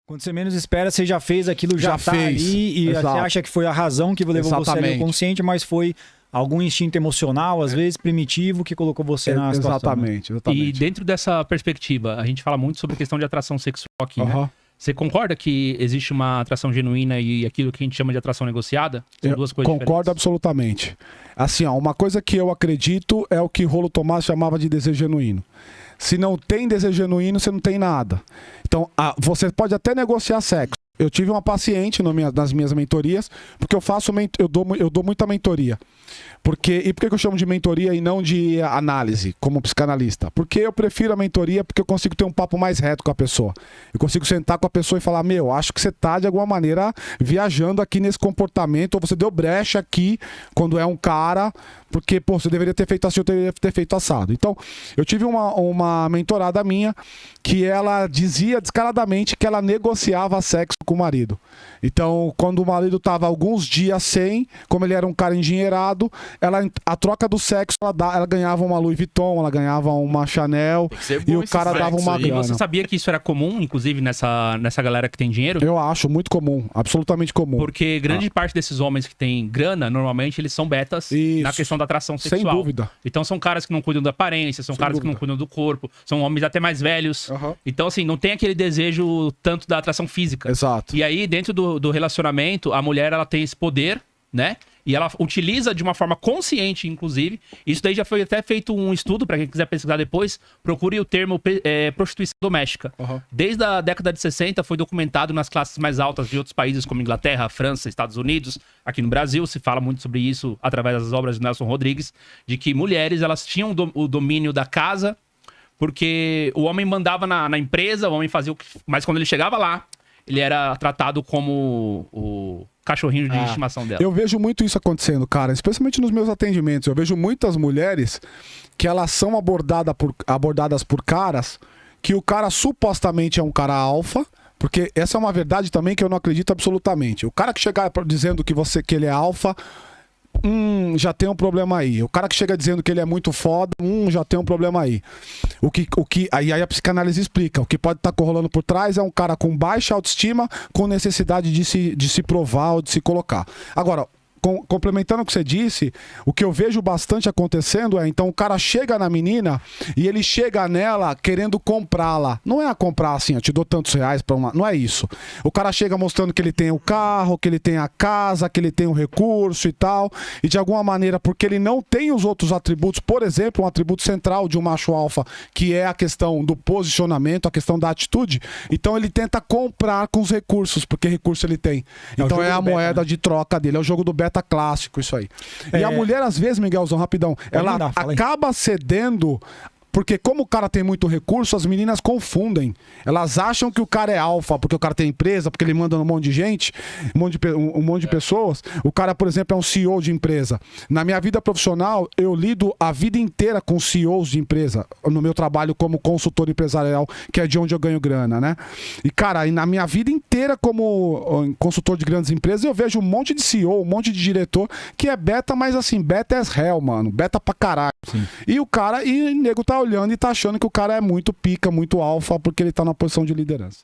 Quando você menos espera, você já fez aquilo, já tá fez. ali, e Exato. você acha que foi a razão que levou você ali ao consciente, mas foi algum instinto emocional, às vezes primitivo, que colocou você na situação. Exatamente, exatamente. E dentro dessa perspectiva, a gente fala muito sobre a questão de atração sexual aqui, né? Você concorda que existe uma atração genuína e aquilo que a gente chama de atração negociada? São duas coisas Concordo diferentes. absolutamente. Assim, ó, uma coisa que eu acredito é o que Rolo Tomás chamava de desejo genuíno. Se não tem desejo genuíno, você não tem nada. Então, você pode até negociar sexo. Eu tive uma paciente nas minhas mentorias, porque eu dou muita mentoria. E por que eu chamo de mentoria e não de análise, como psicanalista? Porque eu prefiro a mentoria porque eu consigo ter um papo mais reto com a pessoa. Eu consigo sentar com a pessoa e falar, meu, acho que você tá de alguma maneira viajando aqui nesse comportamento, ou você deu brecha aqui quando é um cara, porque, pô, você deveria ter feito assim, eu deveria ter feito assado. Então, eu tive uma mentorada minha que ela dizia descaradamente que ela negociava sexo com o marido. Então, quando o marido tava alguns dias sem, como ele era um cara endinheirado, a troca do sexo, ela ganhava uma Louis Vuitton, ela ganhava uma Chanel, e o cara dava uma grana. E você sabia que isso era comum, inclusive, nessa galera que tem dinheiro? Eu acho muito comum, absolutamente comum. Porque grande parte desses homens que têm grana, normalmente eles são betas na questão da atração sexual. Sem dúvida. Então são caras que não cuidam da aparência, são caras que não cuidam do corpo, são homens até mais velhos. Então, assim, não tem aquele desejo tanto da atração física. Exato. E aí, dentro do relacionamento, a mulher, ela tem esse poder, né? E ela utiliza de uma forma consciente, inclusive. Isso daí já foi até feito um estudo, para quem quiser pesquisar depois, procure o termo prostituição doméstica. Desde a década de 60 foi documentado nas classes mais altas de outros países como Inglaterra, França, Estados Unidos. Aqui no Brasil se fala muito sobre isso através das obras de Nelson Rodrigues, de que mulheres, elas tinham o domínio da casa, porque o homem mandava na empresa, o homem fazia o que... Mas quando ele chegava lá, ele era tratado como o cachorrinho de estimação dela. Eu vejo muito isso acontecendo, cara, especialmente nos meus atendimentos. Eu vejo muitas mulheres que elas são abordadas por caras que o cara supostamente é um cara alfa, porque essa é uma verdade também que eu não acredito absolutamente. O cara que chegar dizendo que ele é alfa, já tem um problema aí. O cara que chega dizendo que ele é muito foda, já tem um problema aí. Aí a psicanálise explica. O que pode estar corrolando por trás é um cara com baixa autoestima, com necessidade de se provar ou de se colocar. Agora, complementando o que você disse, o que eu vejo bastante acontecendo é, então o cara chega na menina e ele chega nela querendo comprá-la. Não é a comprar assim, eu te dou tantos reais pra uma... Não é isso. O cara chega mostrando que ele tem o carro, que ele tem a casa, que ele tem o recurso e tal, e de alguma maneira, porque ele não tem os outros atributos, por exemplo, um atributo central de um macho alfa, que é a questão do posicionamento, a questão da atitude, então ele tenta comprar com os recursos, porque recurso ele tem. Então é a moeda de troca dele, é o jogo do beta clássico, isso aí. E a mulher, às vezes, Miguelzão, rapidão, ela acaba cedendo, porque como o cara tem muito recurso, as meninas confundem. Elas acham que o cara é alfa, porque o cara tem empresa, porque ele manda um monte de gente, um monte de pessoas. O cara, por exemplo, é um CEO de empresa. Na minha vida profissional, eu lido a vida inteira com CEOs de empresa, no meu trabalho como consultor empresarial, que é de onde eu ganho grana, né? E, cara, na minha vida inteira como consultor de grandes empresas, eu vejo um monte de CEO, um monte de diretor, que é beta, mas assim, beta as hell, mano. Beta pra caralho. Sim. E o nego tá olhando e tá achando que o cara é muito pica, muito alfa, porque ele tá na posição de liderança.